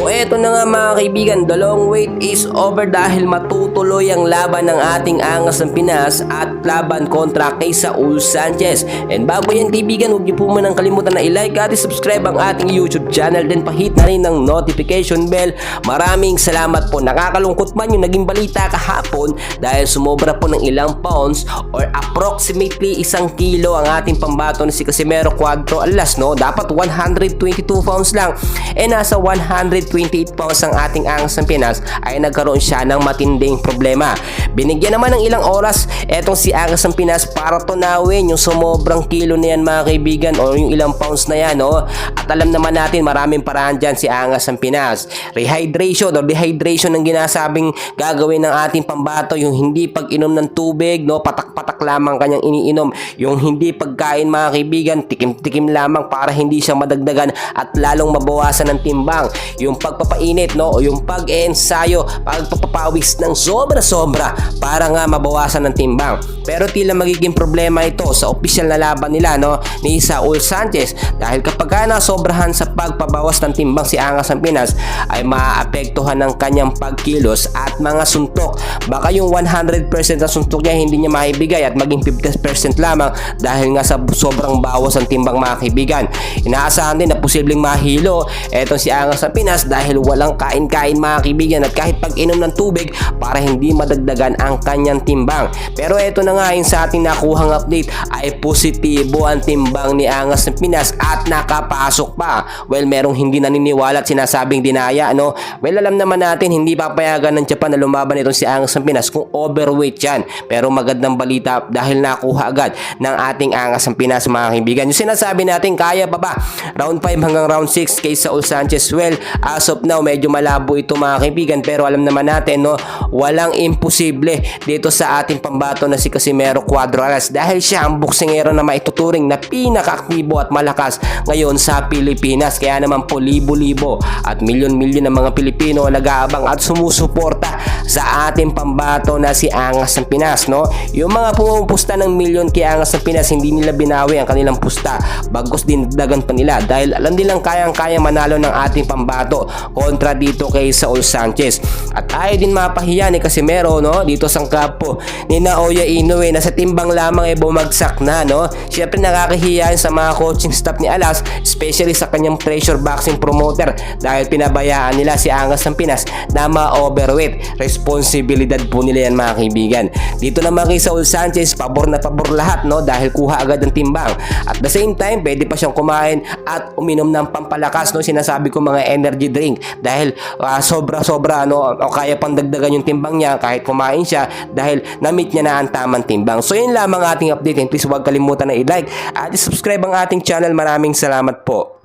So eto na nga mga kaibigan, the long wait is over dahil matutuloy ang laban ng ating Angas ng Pinas at laban kontra kay Saul Sanchez. And bago yan kaibigan, huwag niyo po manang kalimutan na i-like at i-subscribe ang ating YouTube channel, then pahit na rin ng notification bell. Maraming salamat po. Nakakalungkot man yung naging balita kahapon dahil sumobra po ng ilang pounds or approximately 1 kilo ang ating pambato na si Casimero Cuadro Alas, no? Dapat 122 pounds lang. E nasa 128 pounds ang ating Angas ng Pinas ay nagkaroon siya ng matinding problema. Binigyan naman ng ilang oras etong si Angas ng Pinas para tunawin yung sumobrang kilo na yan mga kaibigan o yung ilang pounds na yan, no? At alam naman natin maraming paraan dyan si Angas ng Pinas. Rehydration or dehydration ang ginasabing gagawin ng ating pambato, yung hindi pag-inom ng tubig, no? Patak-patak lamang kanyang iniinom, yung hindi pagkain mga kaibigan, tikim-tikim lamang para hindi siya madagdagan at lalong mabawasan ng timbang, yung pagpapainit, no? O yung pag-ensayo, pagpapawis ng sobra-sobra para nga mabawasan ng timbang. Pero tila magiging problema ito sa opisyal na laban nila, no? Ni Saul Sanchez, dahil kapag nasobrahan sa pagpabawas ng timbang si Angas ng Pinas ay maaapektuhan ng kanyang pagkilos at mga suntok. Baka yung 100% na suntok niya hindi niya maibigay at maging 50% lamang dahil nga sa sobrang bawas ng timbang mga kaibigan. Inaasahan din na posibleng mahilo etong si Angas ng Pinas dahil walang kain-kain mga kaibigan at kahit pag-inom ng tubig para hindi madagdagan ang kanyang timbang. Pero eto na nga, yung sa ating nakuhang update ay positibo ang timbang ni Angas ng Pinas at nakapasok pa. Well, merong hindi naniniwala at sinasabing dinaya, no? Well, alam naman natin hindi papayagan ng Japan na lumaban itong si Angas ng Pinas kung overweight yan. Pero magandang balita dahil nakuha agad ng ating Angas ng Pinas mga kaibigan. Yung sinasabi natin kaya pa ba round 5 hanggang round 6 kay Saul Sanchez? Well, as of now medyo malabo ito mga kaibigan, pero alam naman natin, no, walang imposible dito sa ating pambato na si Casimero Cuadro Alas dahil siya ang boksingero na maituturing na pinaka-aktibo at malakas ngayon sa Pilipinas. Kaya naman po libo-libo at milyon-milyon ng mga Pilipino nag-aabang at sumusuporta sa ating pambato na si Angas ng Pinas, no? Yung mga pumupusta ng milyon kay Angas ng Pinas, hindi nila binawi ang kanilang pusta, bagos dinagdagan pa nila dahil alam nilang kayang-kaya manalo ng ating pambato kontra dito kay Saul Sanchez. At ayaw din mapahiya ni Casimero, no, dito sa kampo ni Naoya Inoue na sa timbang lamang ay bumagsak na, no? Siyempre nakakahiya sa mga coaching staff ni Alas, especially sa kanyang pressure boxing promoter dahil pinabayaan nila si Angas ng Pinas na ma-overweight. Responsibilidad po nila yan mga kaibigan. Dito naman kay Saul Sanchez, pabor na pabor lahat, no, dahil kuha agad ng timbang. At the same time, pwede pa siyang kumain at uminom ng pampalakas, no, sinasabi ko mga energy drink dahil sobra-sobra, no, o kaya pang dagdagan yung timbang niya kahit kumain siya dahil na-meet niya na ang tamang timbang. So yun lamang ating update, and please huwag kalimutan na i-like at i-subscribe ang ating channel. Maraming salamat po.